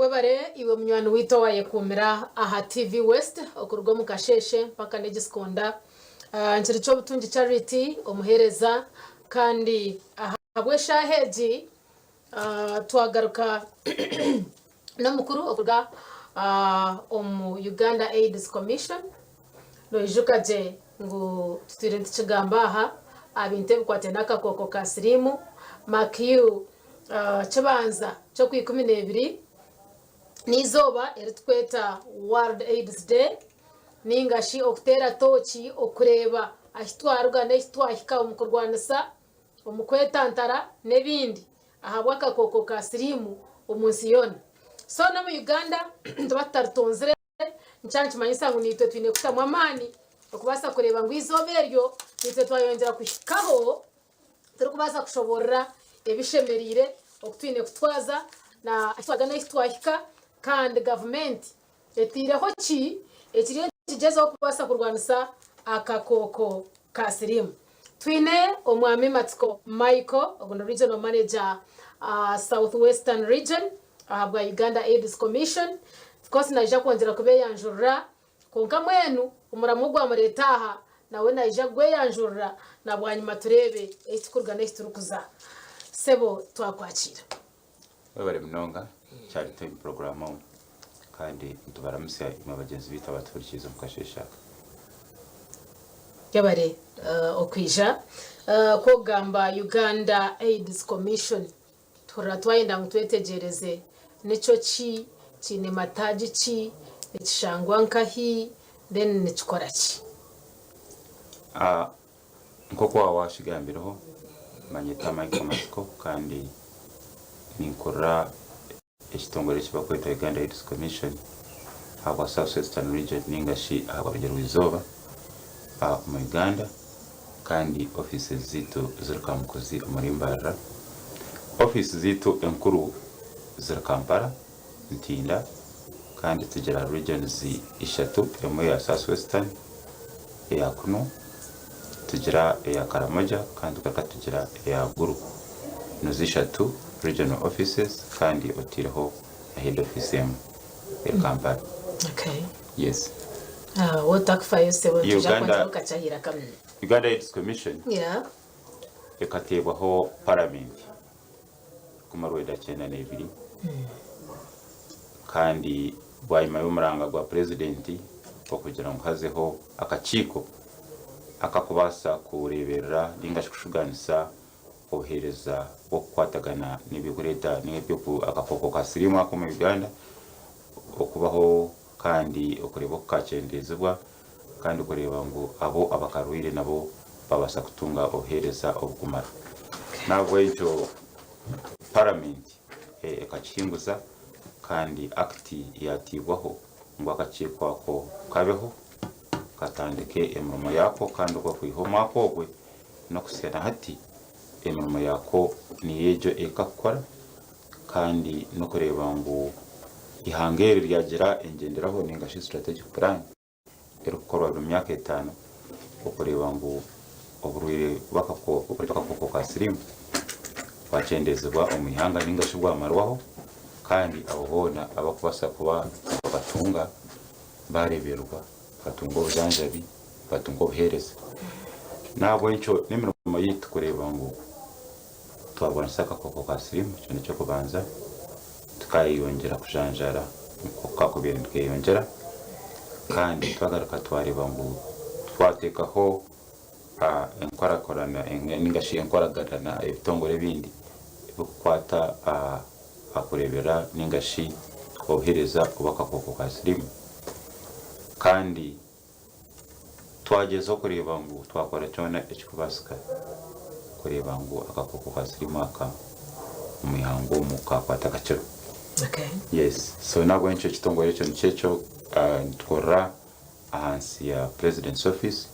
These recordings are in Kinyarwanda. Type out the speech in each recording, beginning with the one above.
webare iwe munywani wito waye kumira aha TV West okurwa mu kasheshe paka negiskonda nkiri cyo butungi charity omuhereza kandi ahabwe shaheji twagaruka no mukuru okurga omu Uganda AIDS Commission no ijukaje ngo tutire ntikigamba aha abinte bikwate nakakoko ka sirimu makiyu kibanza cyo ku 12 nizoba eritweta World AIDS Day ningashi okutera tochi okureba ahitwarwa n'ehitwahika omukurwanisa omukwetantara nebindi ahabwa akakoko ka sirimu omunsi yona so no mu Uganda tubatartonzere nchanchi manyisa ngo nitwe twine kutamwa amani okubasa kureba ngo izoberyo nitwe twayongera kushikaho turi kubasa kushoborera ebishemerire okutwine kutwaza na ahitwaga n'ehitwahika kandi government etireho ki ekiriyo kigezeho kubasa kurwanisa akakoko ka sirimu twine omwami Matsiko Michael ogono regional manager southwestern region ahabwa Uganda AIDS Commission of course naija kongera kubeyanjurira konka mwenu umuramu gwa maretaha nawe naija gweyanjurira nabwanyuma turebe ekikurga n'ekiturukuza sebo twakwakira webare mnonga cyari time program kandi tubaramusya imabagenzi bita baturikiza mukashesha yabare okwija ko gamba Uganda AIDS Commission turatwayenda ngutwetegereze nico ki kine mataji ki ekishangwa nkahi then nikikora ki nkoko washigambiraho manyita Matsiko kandi ninkora ekitongole kibakweta Uganda AIDS Commission aba Southwestern region ningashi aba rugero wizoba mu Uganda kandi offices zitu zirikamukozi umurimbara office zitu enkuru zirikampara ntinda kandi tugira regions ishatu emwe ya Southwestern ya kuno tugira ya Karamoja kandi tugira ya Guru nuzishatu regional offices kandi otiriho head office em Kampala. Okay. Yes. What talk for you say Uganda ukachahira kamwe Uganda AIDS Commission ekatebwaho parliament kumarweda cyenda n'ebiri kandi bwayima y'umuranga gwa president okugira ngo hazeho akachiko akakubasa kureberera ningashukuganisa ohereza okwatagana nibikureta n'ebyo akakoko ka sirimu ako mu Uganda okubaho kandi okureba okachendezebwa kandi kureba ngo abo abakarwire nabo babasa kutunga ohereza obukumara nabwo icyo parliament ekachinguza kandi akti yatibwaho ngo akachikwa ko kabeho katandike emrumo yako kandi uko kwihoma kwogwe no kusena hati emrumo yako ni yejo ekakora kandi no kureba ngo ihangere ryagira engenderaho ningashi strategic plan erukorwa mu myaka 5 okureba ngo oburwire bakakoko ka sirimu bachendezebwa omuyanga ningashi bwamarwaho kandi abobona abakubasa kuba batunga bareberwa batungo bujanjabi batungo buhereza nabo icyo n'imirimo yitu kureba ngo twabona saka koko ka sirimu cyo cyo kubanza tukayiyongera kujanjara uko kubirindwe yongera kandi twagaruka twareba ngo twatekaho enkwarakorana ningashi enkwaragarana ebitongore bindi bukwata akurebera ningashi twohereza kubaka koko ka sirimu kandi twagezo kureba ngo twakora cyona ekikubasika kureba ngo akakoko ka sirimu aka umuhango mukakwata kaciro. Okay. Yes, so nabwo nicyo kitongore cyo nicyo twora ahansi ya president's office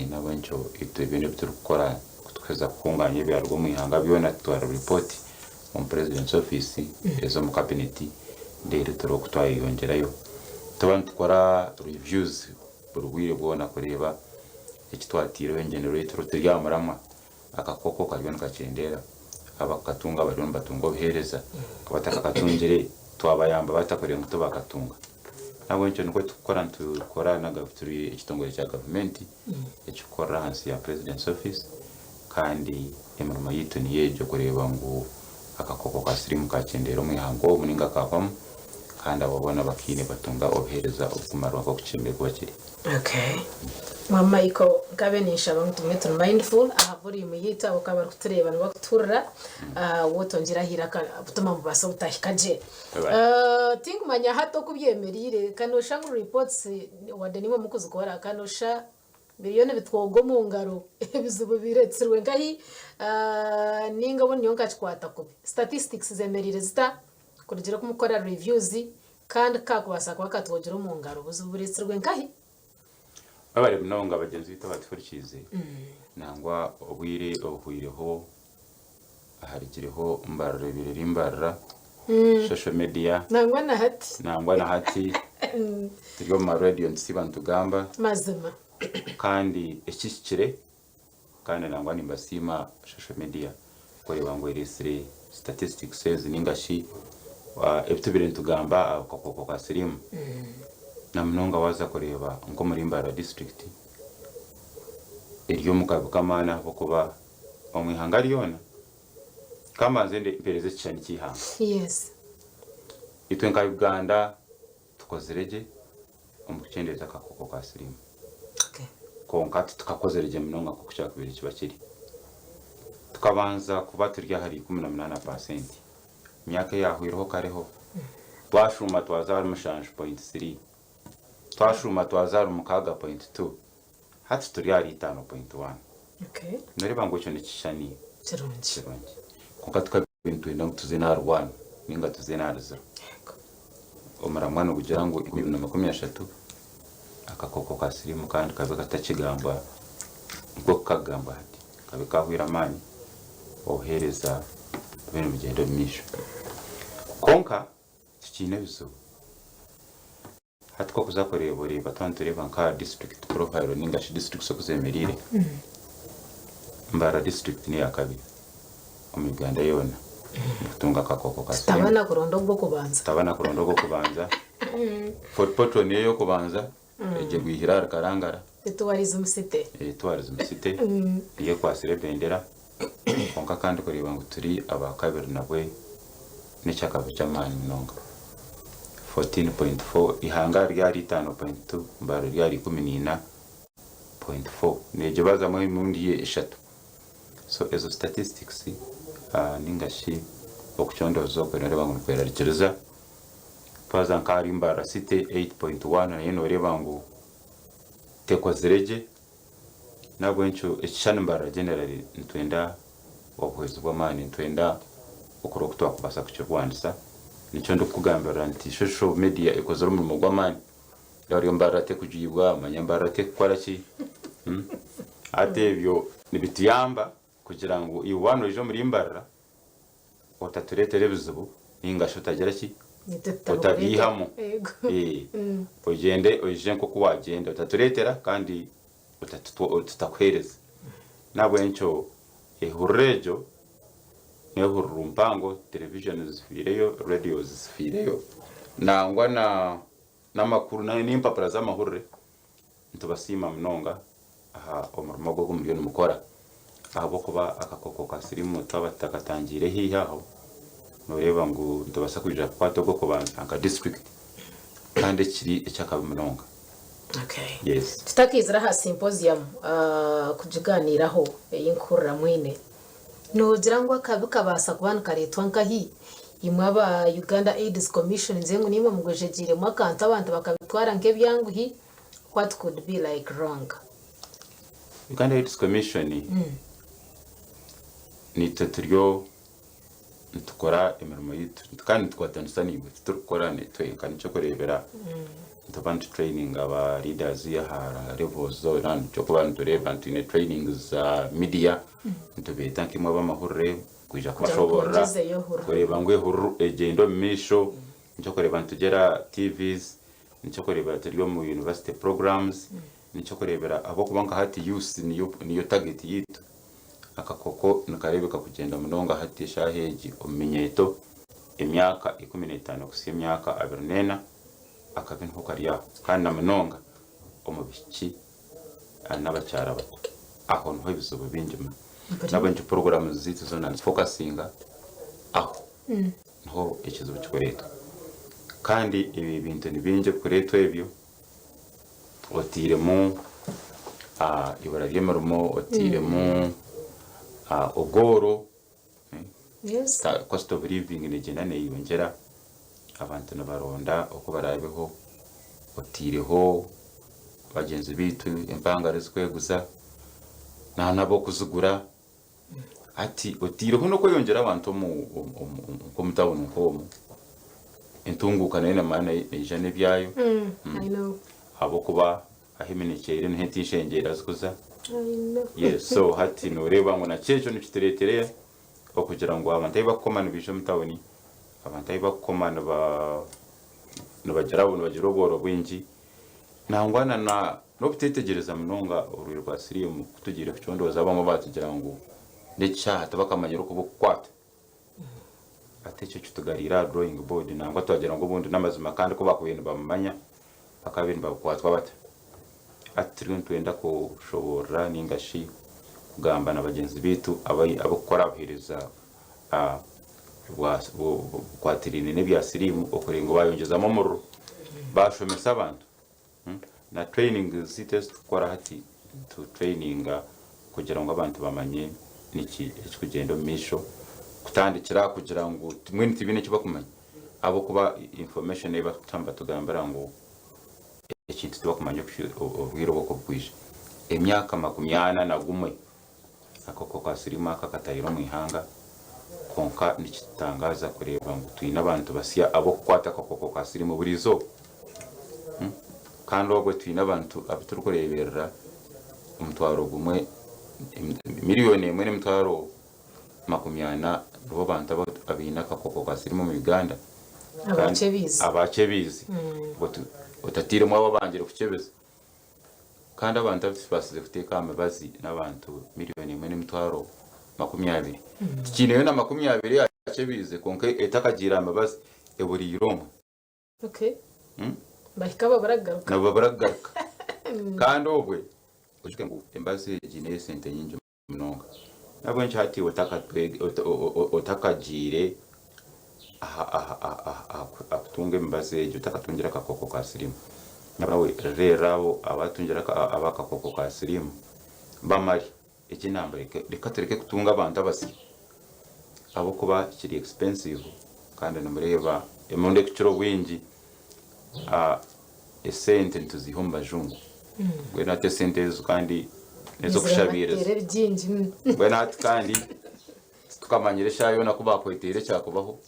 nabwo nicyo ibintu biturukora kutweza kunganya ibyarwo muhanga byona twara report mu president's office ezo mu cabinet ndere turo kutwayongerayo tukora reviews burwire bwona kureba ekitwatiro engenero yituro turyamurama akakoko kajyana kacendera abakatunga bari batungo bihereza abataka katungire twabayamba batakoreye ngo tubakatunga nabo nicyo nuko tukora na turi ekitongole cya government ekikora hansi ya president's office kandi emirimo yitu niye byo kureba ngo akakoko ka sirimu kakendera umuhango umuninga kavamo kandi ababona bakine batunga obuhereza obukumaro bwo kucembe kubakiri. Okay. Mama iko kabenisha abantu tumwe turi mindful ahavuri muyita ukaba kutureba no kuturra wotongira hiraka butuma mubasa utahikaje. Tingumanya hato kubyemerire kanosha ngo reports wadenimo mukuzukora kanosha miliyoni bitwogo mu ngaro bizubu biretsirwe ngahi ninga bo nyonka chikwata kubi statistics zemerire zita kugira kumukora reviews kandi kakubasa kwa katwogera mu ngaro buzubu biretsirwe ngahi abari mnonga bagenzi bita batfurikize nangwa obwire obuhireho aharikireho mbarre biririmbarra social media nangwa na hati turiyo ma radio nsibantu gamba mazima kandi ekikire kandi nangwa nimbasima social media kureba ngo iresire statistics says ningashi ebitubire ntugamba akakoko ka sirimu na mnonga waza kureba ngo muri Mbara district iriyo mukabukamana bokuba omwihanga lyona kama zende pereze cyane kihanga. Yes, itwe nka Uganda tukozereje omukendeza akakoko ka sirimu. Okay. Konka tukakozereje mnonga ko kushaka kubiri kibakiri tukabanza kuba turya hari 18% myaka yahwiriho kareho twashuma twazara mushange 0.3 twashuma twazara mukaga 0.2 hati turi ari 5.1. Okay. Nareba ngo cyo nikishani kirungi konka tukabintu enda tuzena R1 ninga tuzena R0 omaramwana kugira ngo 2023 akakoko ka sirimu kandi kabe katakigamba ngo kagamba hati kabe kahwira mani ohereza bene mugendo misho konka kikine bizo hati ko kuzakorera buri batantureba nka district profile ninga shi district so kuzemerire Mbara district ni akabi mu Uganda yona mutunga akakoko ka sirimu tabana kurondo bwo kubanza Fort Portal niyo kubanza eje gwihira karangara tourism city iyo kwasire bendera konka kandi kureba ngo turi abakabiri nabwe n'icyakabu cy'amani mnonga 14.4 ihanga ryari 5.2 Mbara ryari 14.4 neje bazamo imundi eshatu. So ezo statistics ningashi okuchondozo kwenera ngo kwera rikiriza twaza nkari Mbara city 8.1 na yeno reba ngo tekozereje nabwo encho ekishana Mbara generally ntwenda obwezo bw'amani ntwenda okuro kutwa kubasa kuchirwandisa nicho ndokugambira nti social media ikozera mu gw'amani yari Mbara te kujibwa amanyambara te kwarachi atebyo nibitiyamba kugira ngo iwano ejo muri Mbara otaturetere bizubu ningasho tagera ki otabihamo ogende oje nko kuwagenda otaturetera kandi tutakwereza nabwo encho ehurejo nehurumpango television zifireyo radio zifireyo nangwa na makuru na nimpapura za mahurre ntubasima mnonga aha omurimo gwo miliyoni mukora abo kuba akakoko ka sirimu twabatakatangire hihaho noreba ngo ndabasa kujja kwato gwo kubanza aka district kandi kiri ecyakabimunonga. Okay. Yes. Tutakizira ha symposium kujiganiraho yinkurra mwine nogira ngo akabasa kubana karetwa nkahi imwaba Uganda AIDS Commission nzengu nimwe mugwejegire mwakanta abantu bakabitwara nk'ebyanguhi what could be like wrong. Uganda AIDS Commission ni tuturyo tukora emirimo yitu kandi twatanisaniwe tukora netwe kandi cyo kurebera tubandi training aba leaders ya levels and cyo kubantu tureba ntine trainings za media ntubeta nkimwe abamahurre kuja kubashobora kureba ngwe huru egendo misho cyo kureba ntugera TVs cyo kureba turyo mu university programs cyo kurebera abo kubanka hati youth niyo target yitu akakoko nakarebeka kugenda munonga hati shaheji omenyeto emyaka 15 kusiya emyaka 24 akabi nko kariya kandi namunonga omubiki n'abakyara bato aho niho ebizibu bingi n'abenshi porogaramu zitu zona focusinga aho niho ekizibu kikureeta kandi ibi bintu ni bingi kureeta ebyo otiremu ibara ry'emirimo otiremu ogoro cost of living negenda neyongera abantu nibaronda uko barabeho otireho bagenzi bitu empangare zikweguza nabo kuzigura ati otireho no kweyongera abantu mu mutabona nkomo entunguka nene mana ejane byayo I know abo kuba ahimenekere ntitishengera zikuza I know yes so hati noreba ngo na cyecho nikiteretere okugira ngo abantu bakomana bije mutaboni abantu bakomana nabagera oboro bwingi nangwana no bitetegereza munonga urwiro rwa sirimu kutugira kucondo zabamo batugira ngo necyaha bakamanyira uko bukwata atecyo Nituganiira drawing board nangwa twagira ngo bundi namazima kandi ko bakubintu bamanya akabintu bakwatwa bata atiri twenda ko shobora ningashi kugamba nabagenzi bitu abakora abhereza kwatirine nebya sirimu okurengo bayongezamo muru bashomesa abantu na training zites tukora hati to training kugira ngo abantu bamanye niki ekigendo misho kutandikira kugira ngo mwini tibine kibakumanya abo kuba information eba tamba tugambara ngo ekintu tubakumanya obwiro bwo kubwisha emyaka 81 akoko ka SISIIMUKA katayiro mu ihanga konka nikitangaza kureba ngo tuyina abantu basiya abo kwata akoko ka sirimu burizo kandi obwo tuyina abantu abiturukureberera umutwaro gumwe miliyoni emwe n'umutwaro 80 bo bantu abina akoko ka sirimu mu Uganda abachebizi otatire mu abangire kuchebeza kandi abantu basize kuteka amabazi n'abantu miliyoni emwe n'umutwaro 20 kineyo na 20 yachebize konke etakagira amabazi eburi irongo okay bahikaba baragaruka nabo baragaruka kandi obwe ushike ngo embazi gine sente nyingi munonga nabo nchi hati otakagire akutunge embazi utakatungira akakoko ka sirimu nabawe rerabo abatungira abakakoko ka sirimu bamari ekinamba reka tureke kutunga abantu abasi abo kuba kiri expensive kandi namureba emonde kiciro bwingi esente ntuzihomba jungu gwe nate sente kandi nezo kushabireza gwe nate kandi tukamanyire shayo nakuba kwetere cyakubaho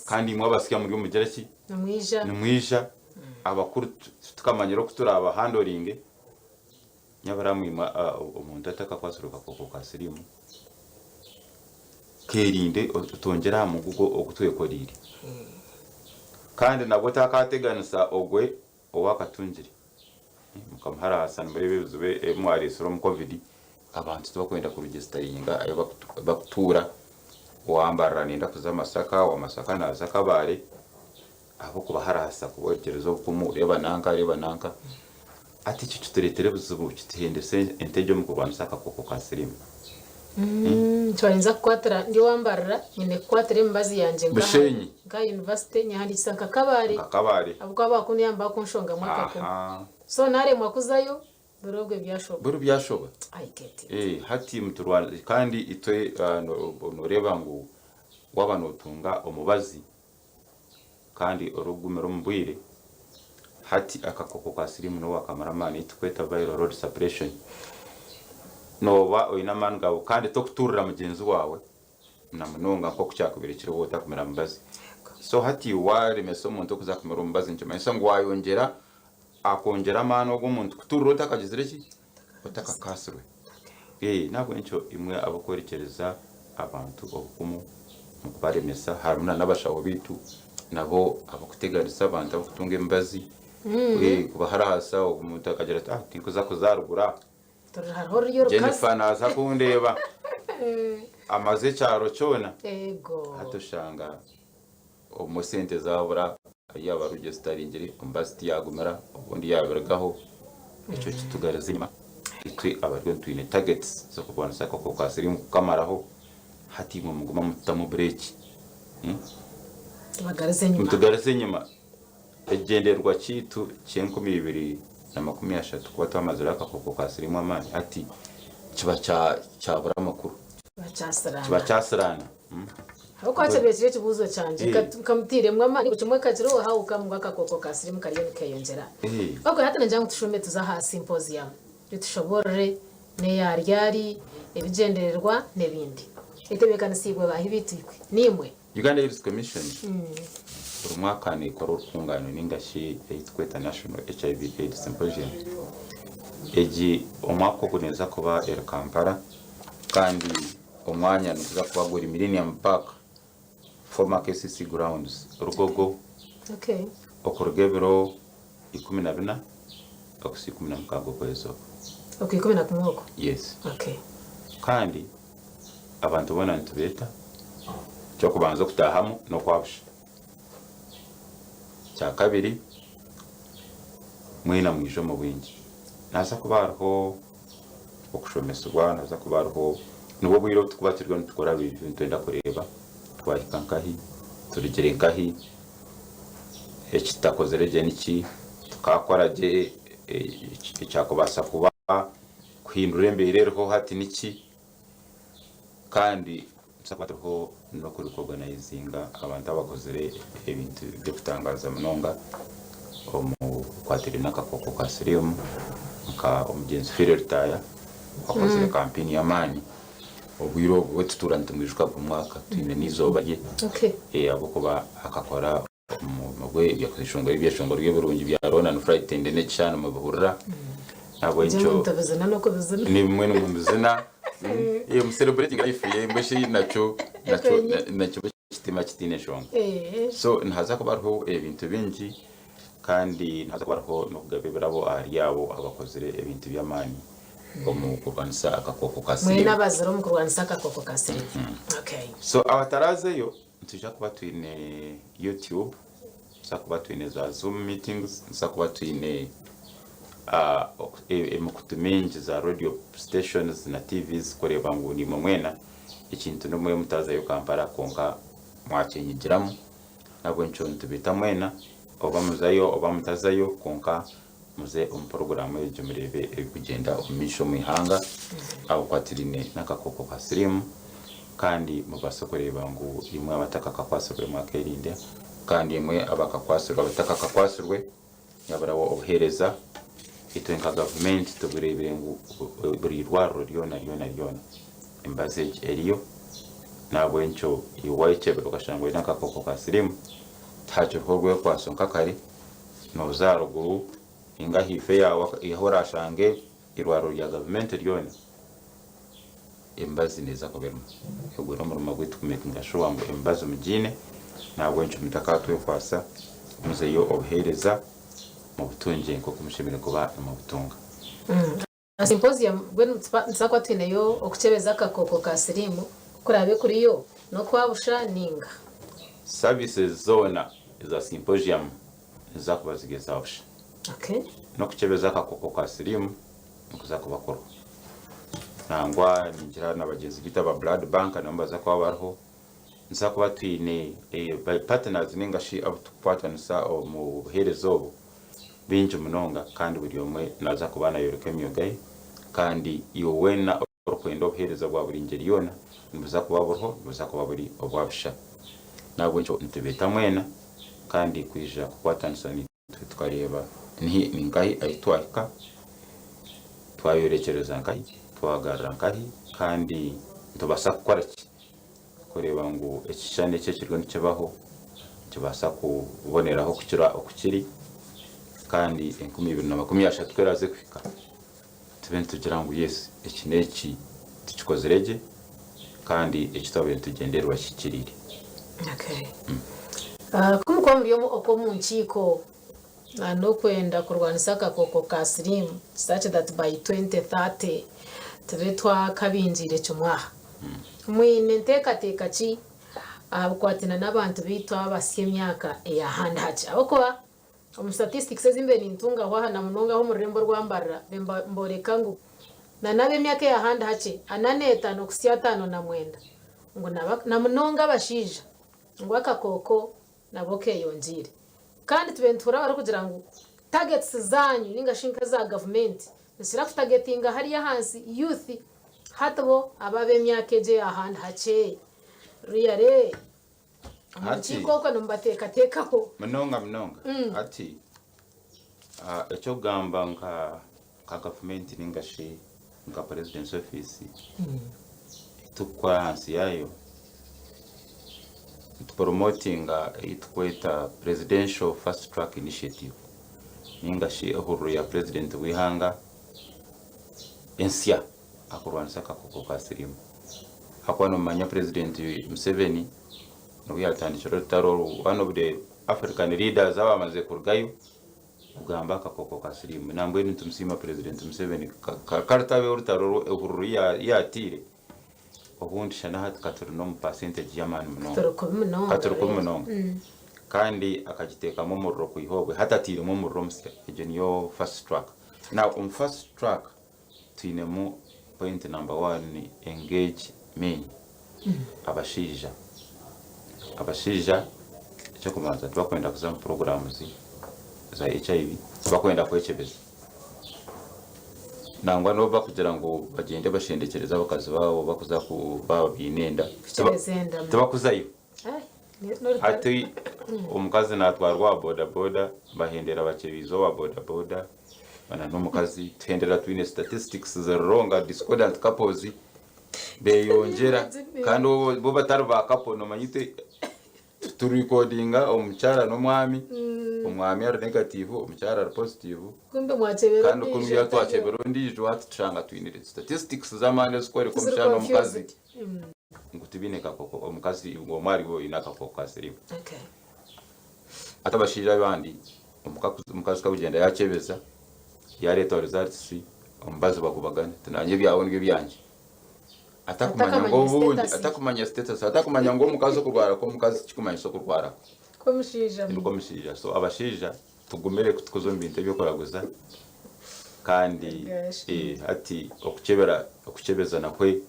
kandi mwe abasya muri umugereki namwija abakuru tukamanyira kuturaba handling nyabaramwima umuntu ataka kwasuruka koko ka sirimu kerinde utongera mu gugo okutwekorire kandi nabo takateganisa ogwe owakatungire mukamhara Hassan muri bizube mwari soro mu covid abantu tubakwenda ku registeringa ayo bakutura wambara ninda kuza masaka wa masaka naza kabare abo kubaharasa kubogerezo kumureba nanka ati cyo turetere buzubu kitihendese entejo mu kubanza akakoko ka sirimu twarinza kwatara ndi wambarira nyine kwatere mbazi yanje nga university nyahandisa kakabare abwo abakuni yamba kunshonga mwaka ko so nare mwakuzayo burobwe byashoba I get it hati muturwa kandi itwe noreba ngo wabano utunga omubazi kandi orugumero mbwire hati akakoko ka sirimu no wakamaramani itweta viral load suppression noba oyina manga kandi tokuturira mugenzi wawe namunonga nko kucyakubira kiri wota kumera mbazi so hati wari meso umuntu kuza kumera mbazi njema isa ngo wayongera akongera mano g'umuntu kuturota akagizire ki utakakaswe nabwo nicyo imwe abakwerekereza abantu obukumu mu kubaremesa haruna n'abashaho bitu nabo abakuteganisa abantu abakutunga embazi kubaharasa umuntu akagira ati kuza kuzarugura Jennifer naza kundeba amaze cyaro cyona ego hatushanga omusente zabura yaba rugestaringiri ombasti yagumira ubundi yabiragaho icyo kitugaraza inyuma itwe abaryo twine targets zo kubona sako ko kasirimu kamaraho hati mu muguma mutamu break tugaraze inyuma egenderwa kitu 2023 kuba twamazira akakoko kasirimu amani hati kiba cyabura amakuru kiba cyasarana Uko acebekire kibuzo cyanje kamutire mwama ni kimwe kagiro hauka mu akakoko kasirimu kariyo kayongera bako hatana njya ngutushume tuza ha symposium bitushobore ne yaryari ebigendererwa nebindi itebekana sibwe bahibitikwe nimwe Uganda Youth Commission umwaka ni kora urukungano n'ingashi yitwa International HIV AIDS Symposium eji umwaka kuneza kuba Kampala kandi umwanya nuza kubagura Millennium Park former KCC grounds rugogo okurgebero 14 okusi 14 kwezo okay 11 yes kandi abantu bona ntubeta cyo kubanza kutahamu no kwabusha cya kabiri mwina mwijo mu bwingi naza kubarho okushomeswa naza kubarho nubo bwiro tukubatirwa ntukora ibintu twenda kureba twahikankahi turigerenkahi ekitakozereje niki tukakoraje icyakobasa kuba kuhindura embereho hati niki kandi nsakwaho no kurikoganizinga abantu abakozere ibintu byo kutangaza munonga omu kwatirina akakoko ka sirimu ka omugenzi Firetaya wakozere kampeni y'amani obwiro wetuturante mwijuka ku mwaka twine nizoba ye abo kuba akakora mu bwe byakwishonga ibyashonga ry'eburungi bya Rona no Friday ndene cyane mu buhurira abo icyo ni mwe no muzina mu celebrating life ye mbeshi nacho kitima kitine shonga so nhaza kubarho ebintu bingi kandi nhaza kubarho no kugabirabo ari yabo abakozere ebintu by'amani omu kurwanisa akakoko kasiri mwena bazero mu kurwanisa akakoko kasiri so abatarazeyo ntujya kuba twine YouTube sakuba twine za Zoom meetings sakuba twine emukutumenje za radio stations na TVs kureba ngo ni mwena ikintu numwe mutazayo Kampala konka mwakenyigiramu nabwo nco ntubita mwena oba muzayo oba mutazayo konka muze umprograma y'ejo murebe kugenda umisho mwihanga aho kwatirine nakakoko ka sirimu kandi mubasa kureba ngo imwe abataka kakwasirwe mwakerinde kandi imwe abakakwasirwa abataka kakwasirwe yabarawo obuhereza itwenka government tuburebere ngo buri rwaro ryona embassage eriyo nabwo encho iwayiche bakashangwe nakakoko ka sirimu tacho hogwe kwasonka kare no zaruguru inga hife yawe ihora shange irwaro ya government ryona embassy neza kubermo egura mu magwitu kumekinga sho ngo embassy mujine nabwo encho mutakatwe kwasa muzeyo obuhereza mu butunje nko kumushimira kuba mu butunga symposium bwenu nsakwa twineyo okuchebeza akakoko ka sirimu kurabe kuri yo no kwabusha ninga services zona za symposium za kubazigeza abusha no kuchebeza akakoko ka sirimu nukuza kubakora nangwa ningira n'abagenzi bita ba blood bank nambaza kwa barho nza kuba twine partners ningashi abutukwatana mu buherezo binje munonga kandi buri umwe naza kubana yorokemyo gayi kandi iyo wena urukwenda obuhereza bwa buri ngeri yona nibuza kuba burho nibuza kuba buri obwabisha nabwo nco ntubeta mwena kandi kwija kukwatanisha ni twareba ni ngahi ayitwaka twayorekereza ngahi twagarra ngahi kandi ntubasa gukora ki kureba ngo ekishane cye kirwo nikibaho kibasa kuboneraho kukira okukiri kandi 2023 tweraze kwika tubente tugira ngo yes ekineki tukikozerege kandi ekitabe tugenderwa kikirire kumukomuriyo oko mu nkiko no kwenda kurwanisa akakoko ka sirimu such that by 2030 tube twakabinjire cyumwaha mwine ntekateka ki abukwatina n'abantu bitwa abasye myaka ya handaje abakoba statistics ezimbe nintunga hwana munonga ho murembo rwambarra mboreka ngo nanabe myaka ya handaje ananeta no kusya 5 na mwenda ngo na munonga bashija ngo akakoko naboke yonjire kandi tubentura bari kugira ngo targets zanyu ningashinka za government nisira targetinga hariya hansi youth hatabo ababe myaka je ya handaje riyare Matsiko ko numbateka tekako munonga ati echo gamba nka government ningashi nka president's office tukwa hansi yayo promoting itkweta presidential fast track initiative ningashi ehuru ya president wihanga ensya akurwanisa kakoko ka sirimu hakwano manya president Museveni no yatandikira rutaro one of the African leaders abamaze kurgayo kugamba kakoko ka sirimu nambwe nitumsima president Museveni kartabe rutaro ehuru yatire ubundi shana hati katuru no percentage y'amani munonga kandi akagiteka mu murro kwihobwe hatatire mu murro mse eje niyo fast track now on fast track twinemu point number 1 ni engage men abashija cyo kumanza twakwenda kuzama programs za HIV twakwenda kwechebeza nangwa no bakugira ngo bagende bashendekereza bakazi babo bakuza ku babinenda tabakuzayo ati umukazi natwarwa boda bahendera bakebizo wa boda bana n'umukazi thendera twine statistics za wrong discordant couples beyongera kandi bo batarba couple no manyite tu recordinga omuchara no umwami ari negative umuchara ari positive kumbe mwachebero kandi kumbe yatwachebero ndijo hatuchanga twinire statistics zamande square ko muchara omukazi ngutibineka koko omukazi ngo mwari bo inaka koko asirimu okay atabashira bandi umukazi kabugenda yakebeza yareta results ombazo bakubagana tunanye byawo nibyo byanje atakumanya ngo ubundi atakumanya status atakumanya ngo umukazi kurwara ko umukazi kikumanya so kurwara ko mushija so abashija tugumere kutukozo mbinte byo koraguza kandi ati okukebeza nakwe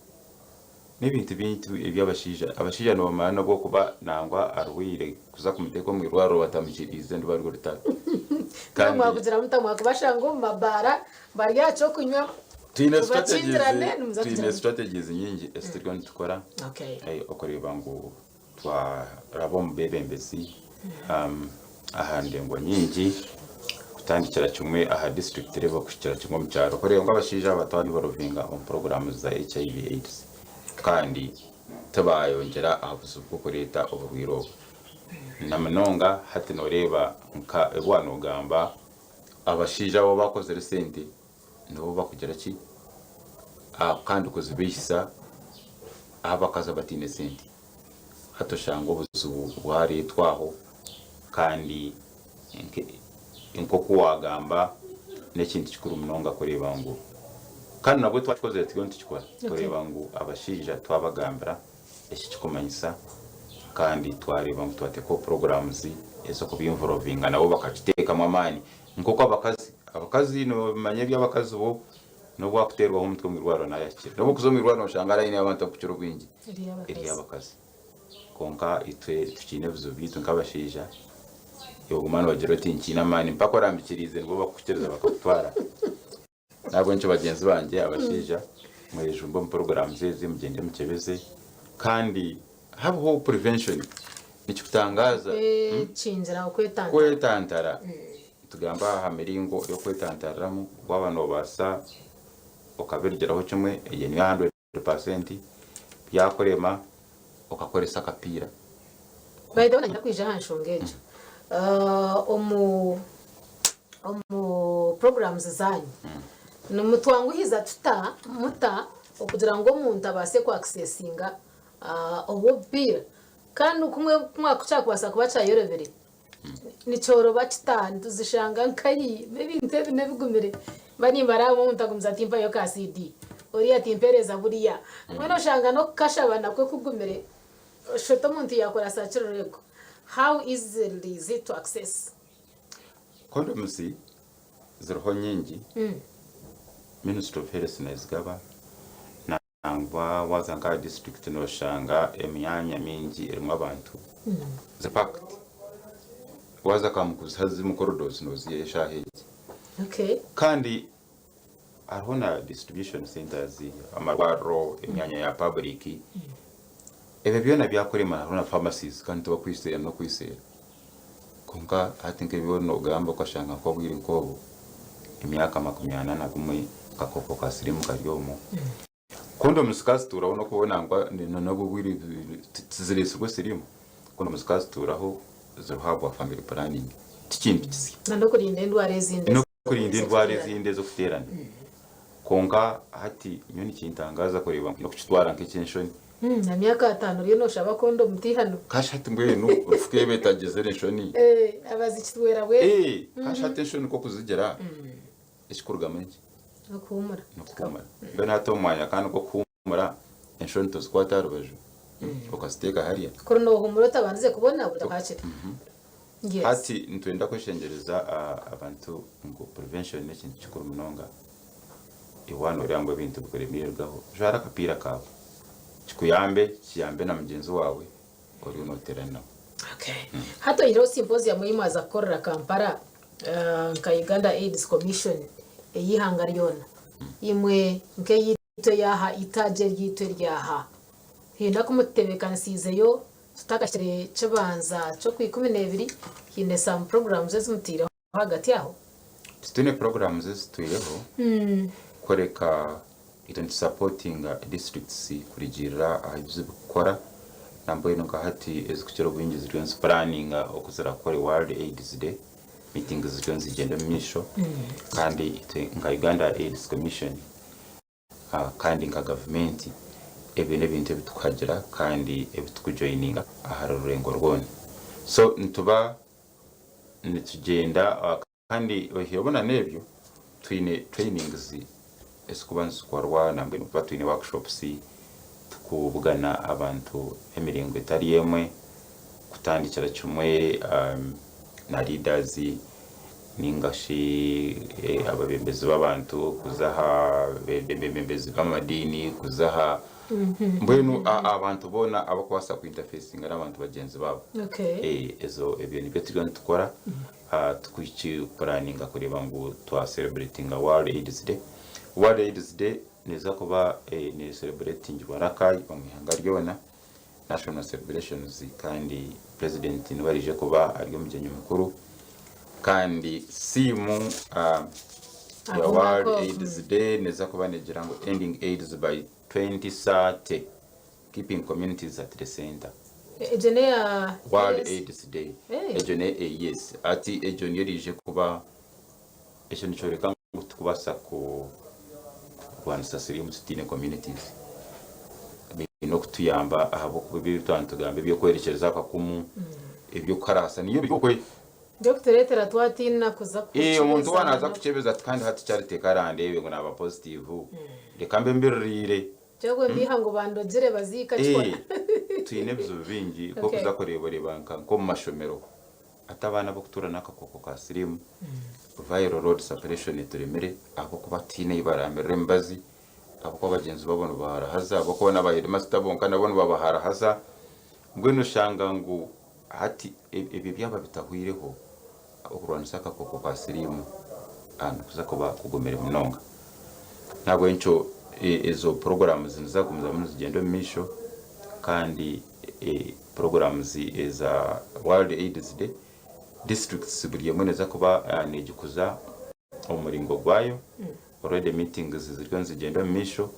n'ibintu bintu iby'abashija no bamana bwo kuba nangwa arwire kuza kumuteko mu irwaro batamukirize ndibarwo rutara kandi mwakugira mutamwa kubashango mabara bari yacho kunywa twine strategies nyingi estirwa ntukora okoreba ngo twarabo mbebembesi ahande ngo nyingi kutandikira kimwe aha district level kushikira kimwe mu cyaro koreba ngo abashija batwani barovinga on programs za HIV AIDS kandi tabayongera abuze bwo leta ubwiro namanonga hati noreba nka ebwano gamba abashija bo bakoze recente no bakugera ki kandi kuzibishisa abakaza batine sente hatoshango buzu wari twaho kandi inkoko wagamba n'ikindi kikuru munonga kureba ngo kandi nabwo twakoze tigonti kikora kureba ngo abashija twabagambira iki kikomanyisa kandi twareba ngo twateko programs eso kubimvorovinga nabo bakateka amani nkoko abakazi no manye by'abakazi bo no bwakuterwa ho mutwe mu rwaro nayakira no kuzo mu rwaro shangara ine abantu kuciro gwingi iri abakazi konka itwe tukine buzo bitu nkabashija yogumana bagero tinki namani mpako rambikirize ngo bakukereza bakatwara nabwo nco bagenzi banje abashija mwejumbo mu programs zeze mugende mukebeze kandi habaho prevention nicutangaza cinjira kwetantara tugamba hamiringo yo kwetantaramu w'abantu basa okabirigeraho kimwe ye ni 100% yakorema okakoresa kapira bayida bana kwija hanshongeje omu programs zanyu numutwanguhiza muta okugira ngo umuntu abase ku accessinga obubira kandi kumwe mwaka cyakubasa kuba cyayorebere nichoro bachitani tuzishanga nkai bebintu nebigumire bani barabo muntagumza timpa yo ka CD ori atimpereza buriya mwana shanga no kashaba nakwe kugumire shoto muntu yakora sachirego. How easily is it to access? Condoms ziriho nyingi. Ministry of Health nezigaba nangwa wazanga district noshanga emyanya mingi irimo abantu. Zipacked. Waza kamukuzazi mu corridors noziyesha heje. Okay. Kandi arona distribution centers amarwaro emyanya ya public. Ebe byona byakorema arona pharmacies kandi tubakwisera no kwisera. Konka hatinke byono gamba kwashanga ko bwiri nkobo. Imyaka 81 kakoko ka sirimu karyomo. Condoms kastura urabona ko bonangwa nabo bwiri ziresirwe sirimu. Condoms kasturaho zihabwa family planning. Tikindi kisi. Nando kurinda indwara ezinde. No kurinda indwara ezinde zo kuterana. Konka hati nyoni kintangaza kureba no kuchitwara nk'ekenshoni. Na myaka 5 ryo no shaba condom tihano. Kashati mbwenu ufuke betageze renshoni. Abazikitwera bwe. Kashati enshoni ko kuzigera. Ekikurugamenje. Nokumura. Bena tomanya kandi ko kumura enshoni tozikwata rubaju. Ukasteka hariya. Kono humurota banze kubona butakakira. Yes. Hati ntwenda kweshengereza abantu ngo prevention n'ekintu kikuru munonga. Iwano ryango bintu bikoremererwaho. Jara kapira kawe. Kiyambe na mugenzi wawe uri unoterana. Okay. Hato iro symposium imaza korera Kampala ka Uganda AIDS Commission eyihanga ryona. Imwe nke yito yaha itaje ryito ryaha. Hinda kumutebekansizeyo tutakashire kibanza cyo ku 12 hine some programs ezimutira hagati yaho. Tutune programs ezituyeho. Koreka ito supporting districts kurigirira ibyo bikora namboye no hati ezikukira ubwingizi rw'ensi planning okuzira kore World AIDS Day meetings z'onzi genda misho kandi ite nga Uganda AIDS Commission kandi nga government ebine bintu bitukagira kandi ebitukujoininga ahari rurengo rwone so ntuba nitugenda kandi ohiyobona nebyo twine trainings esikubanza kwarwa nambe batwine workshops tukubugana abantu emiringo itari yemwe kutandikira kimwe na leaders ningashi ababembezi b'abantu kuzaha bembezi b'amadini kuzaha mbwenu abantu bona abakwasa ku interfacing n'abantu bagenzi babo. Okay. Ezo ebyo nibyo tugenda tukora tukwici planning kureba ngo twa celebrating World AIDS Day. World AIDS Day neza kuba ni celebrating baraka bamwihanga ryona national celebrations kandi president nibarije kuba ari umujyanyo mukuru kandi simu ya World AIDS Day neza kuba negira ngo ending AIDS by 2030 keeping communities at the center. Ejenea World AIDS Day. Ejene yes ati ejonye rije kuba ejo nicoreka tukubasa ku kwanisa sirimu tutine communities no kutuyamba ahabo kubiri twantugambe byo kwerekereza akakumu ibyo karasa niyo byo Dr. Twatina kuza umuntu wanaza kuchebeza kandi hati charite karande ngo naba positive rekambe mbirire cyangwa mbihango bandogere bazika cywa twine bizo bingi ko kuza kurebore banka ko mu mashomero atabana bo kuturana akakoko ka sirimu viral road separation turemere abo kubatine ibarambere mbazi abo ko bagenzi babona baharahaza abo ko nabayiri master bonka nabona babaharahaza ngweno shanga ngo hati ibi byaba bitahwireho okurwanisa akakoko ka sirimu kuza kuba kugomera munonga ntabwo encho ezo programs nizakomeza mu zigendo misho kandi programs eza World AIDS Day districts buriye neza kuba negikuza umuringo gwayo already meetings ziryo zigendo misho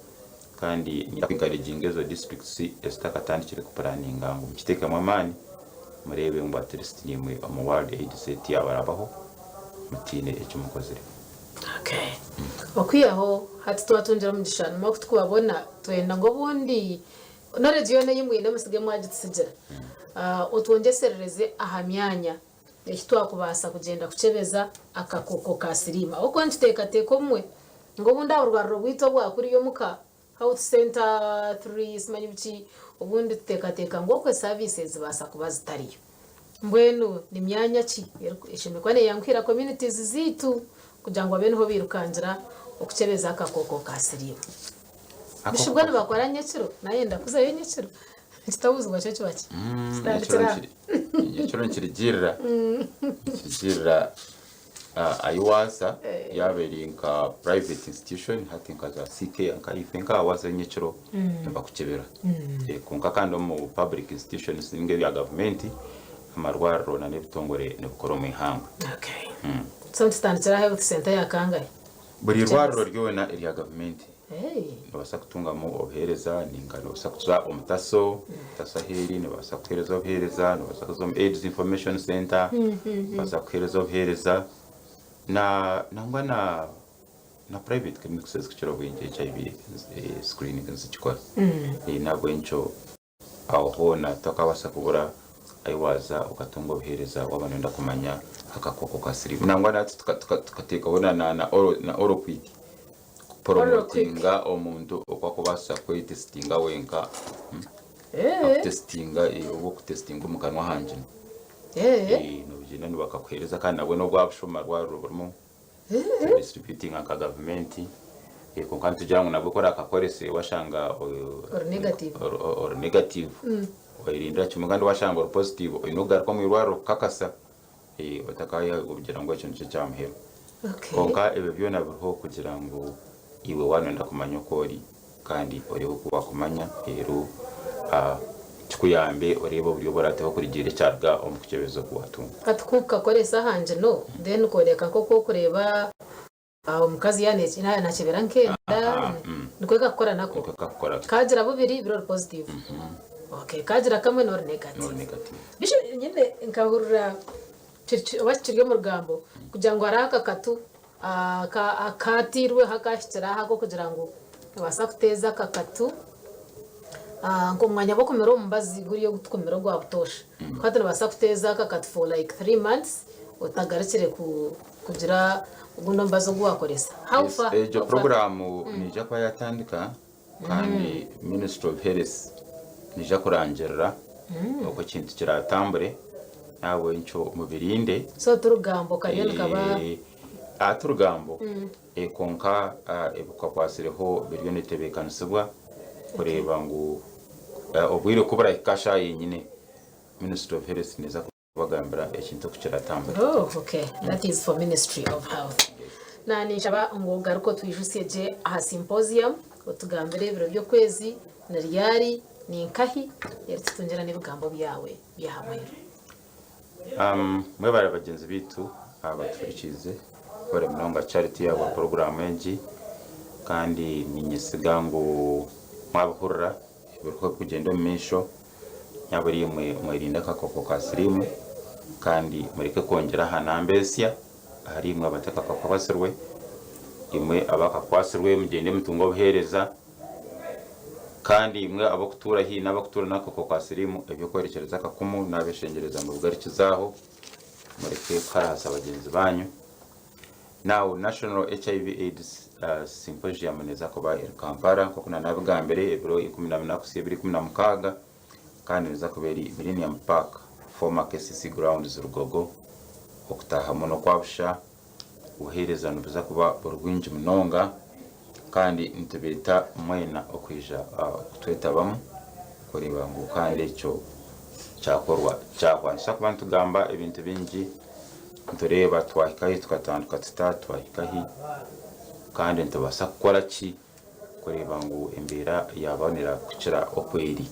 kandi nyakwingarejinga ezo districts esitakatandikire ku planning ngo mukiteka mwamani murebe ngo at least nimwe mu World AIDS Day yabarabaho mutine ecyo mukozere. Okay. Okwiyaho hati twatunjira mu gishano mo kutwabona twenda ngo bundi nore jiyo yimwe namusige mwagitsigera utwongeserereze ahamyanya ekitwa kubasa kugenda kucebeza akakoko ka sirima uko ntiteka teko mwe ngo bunda urwarro bwito bwa kuri yo muka health center 3 simanyi biki ubundi tutekateka ngo kwe services basa kuba zitariyo mbwenu ni myanya ki ishimikwa ne yankwira communities zitu kugira ngo abeneho birukangira okukebeza akakoko ka sirimu bishubwa nibakora nyekiro naye ndakuzayo nyekiro kitabuzwa cyo cyaki nyekiro nkirigirira ayuwasa yaberi nka private institution hatinka za CK nka ifenka awaza nyekiro bakukebera kunka kandi mu public institutions ninge ya government amarwaro na nebitongore nebukoro mu ihanga. Okay. So ntandikira health center yakangaye buri rwaro ryona iri ya government basa kutungamo obuhereza ningano basa kuza omutaso tasaheri ne basa kuhereza obuhereza ne basa kuza AIDS information center basa kuhereza obuhereza nangwa na private clinics zikira bwinje HIV screening nzikikora nabwo encho aho na takabasa kubura aiwaza ukatunga obuhereza wabanenda kumanya akakoko ka sirimu nangwa natwe tukateka bona na oroquid promotinga omuntu okwakubasa kwetestinga wenka testinga ubu kutestinga mukanwa hanje no bigenda nibakakwereza kandi nabwo no gwabshoma rwarurimo distributing aka government ko kandi tujangu nabwo kora akakorese washanga or negative oyirinda kimuganda washanga or positive oyinugar ko mwirwaro kakasa otakaya kugira ngo cyo cyo cyamhero konka ebe byona biho kugira ngo iwe wanenda kumanya ukori kandi oriho kuba kumanya rero tukuyambe orebo buryo borateho kurigire cyarga omukukebezo kuwatunga katukuka koresa hanje no then koreka koko kureba omukazi yaneke nakebera nkenda nikweka gukora nako kagira bubiri biro positive okay kagira kamwe no negative bisho nyine nkahurura wachirye mu rugambo kugira ngo araka katu akatirwe hakashitira hako kugira ngo basa kuteza kakatu ngo mwanya bo kumero mbazi guriyo gutkomero gwa butosha kandi basa kuteza kakatu for like 3 months utagarikire kugira ugundo mbazo gwakoresa how far ejo programu nija kwa yatandika kandi Ministry of Health nija kurangerera uko kintu kiratambure nawe ncho mubirinde so turugambo kariyo nkaba aturugambo konka ebuka kwasireho billion tebekansibwa kureba ngo obwire kubura ikasha yenyine Ministry of Health neza kubagambira ekintu kukiratambura okay that is for Ministry of Health nani shaba ngo garuko twijuseje aha symposium utugambire biro byo kwezi na ryari ni nkahi yatutungera nibugambo byawe byahamwero mwe bari bagenzi bitu abaturikize kore mnonga charity yabo program enji kandi ninyesiga ngo mwabahurira biriko kugenda misho nyaburi mwirinda kakoko ka sirimu kandi mureke kongera hanambesya hari mwe abataka kakwaserwe imwe abakakwasirwe mugende mutungo buhereza kandi imwe abakutura hi n'abakutura nako ka sirimu ebyo kwerekereza kakumu nabeshengereza mu bugarikizaho mureke karaza abagenzi banyu. Now National HIV AIDS Symposium neza kuba Kampala ko kuna nabiga mbere ebiro 12 kusibiri 16 kandi neza kuberi Millennium Park former KCC grounds Rugogo okutaha mono kwabusha uhereza nubiza kuba urwinji munonga kandi ntibeta mwena okwija kutwetabamo kureba ngo kandi cyo cyakorwa cyakwanisha kubantu gamba ibintu bingi tureba twahikahi tukatanduka twahikahi kandi ntubasa gukora ki kureba ngo imbera yabonera kucira okweri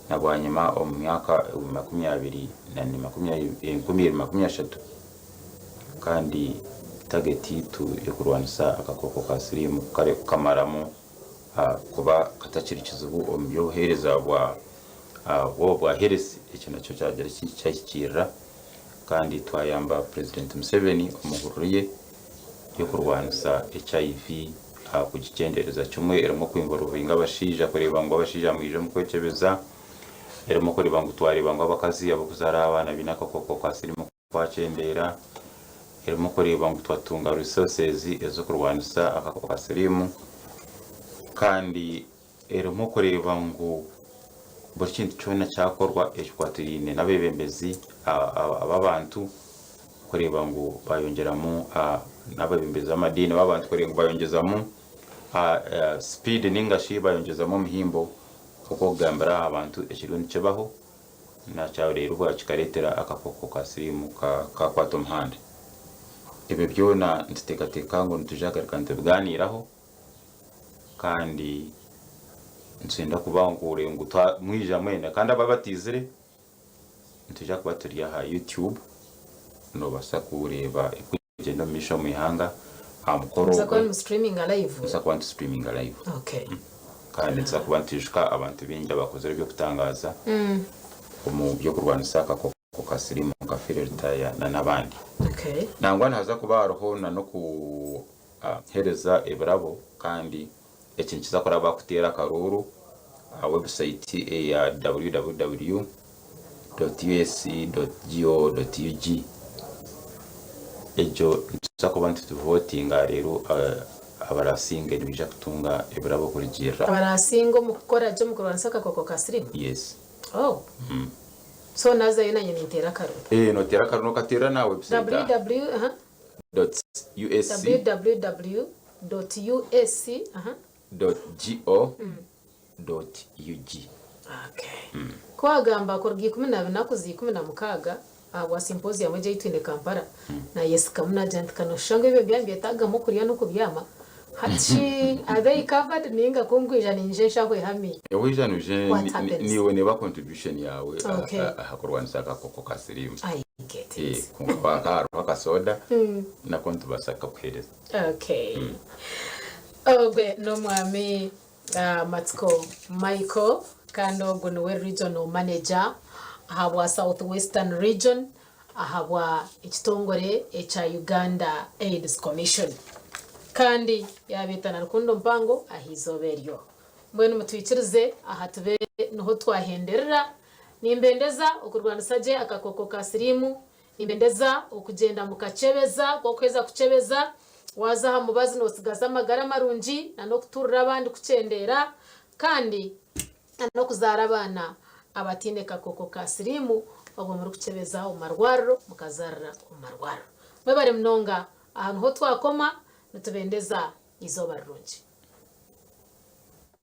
nabwanyuma mu myaka 2023 kandi target tu yo kurwanisa akakoko ka sirimu kare kamaramo kuba katakirikiza ubu omyohereza bwa heresi ikintu cyo cyagera cyakira kandi twayamba President Museveni umugururiye yo kurwanisa HIV kugikendereza cyumwe erimo kwimvura ubinga abashija kureba ngo abashija mwije mu kwekebeza erimo kureba ngo twareba ngo abakazi abukuzara abana binakakoko ka sirimu kwacendera erimo kureba ngo twatunga resources ezo kurwanisa akakoko ka sirimu kandi erimo kureba ngo buri kintu cyona cyakorwa ekwatirine n'abebembezi ababantu kureba ngo bayongeramo n'abebembezi amadini babantu kureba ngo bayongezamo speed ningashi bayongezamo muhimbo kuko gambara abantu ekiro nikibaho na cyawe rero bwakikaretera akakoko ka sirimu ka kwato muhanda ibe byona ntitekateka ngo ntujagarika ntubiganiraho kandi nsenda kubangure ngo mwija mwene kandi ababatizire ntujya kuba turi aha YouTube no basa kureba ikugenda misho muhanga amukoro Muzakwa streaming live. Muzakwa streaming live. Okay. Kandi nzakuba ntishika abantu bingi abakoze byo kutangaza mu byo kurwanisa akakoko ka sirimu ka filter na nabandi. Okay. Nangwa ntaza kuba roho na no ku hereza ebrabo kandi ekintu kizakora bakutera karuru website ya www.usc.go.ug ejo tuzakuba ntuvotinga rero abarasinga nibija kutunga ebrabo kurigira abarasingo mukora je mukurwanisa akakoko ka sirimu. Yes. Oh. So naza yena nyine intera karuru. Notera karuru katera na website www.usc.go.ug. Okay. Kwagamba korgi 12 nakuzi 16 wa symposium je itwinde Kampala na yes kamuna gent kanoshanga ibyo byambiye tagamo kuriya no kubyama hachi are they covered ninga kungwija ninje shakwe hami ewijanuje niwe neba contribution yawe hakorwanisa akakoko ka sirimu. I get it. Kumva karo kasoda na kontu basaka kuhereza. Okay. Ogwe no mwami Matsiko Michael kando gunwe regional manager ahabwa Southwestern region ahabwa ekitongore echa Uganda AIDS Commission kandi yabitana rukundo mpango ahizoberyo mbwenu mutwikirize ahatube noho twahenderera nimbendeza okurwanisa je akakoko ka sirimu nimbendeza okugenda mukachebeza kokweza kuchebeza waza ha mubazi no sigaza amagara marungi na no kuturira abandi kucendera kandi no kuzara abana abatinde kakoko ka sirimu bagomba muri kucebeza umarwaro mukazarira umarwaro mwe bari mnonga ahantu ho twakoma nutubendeza izoba rungi.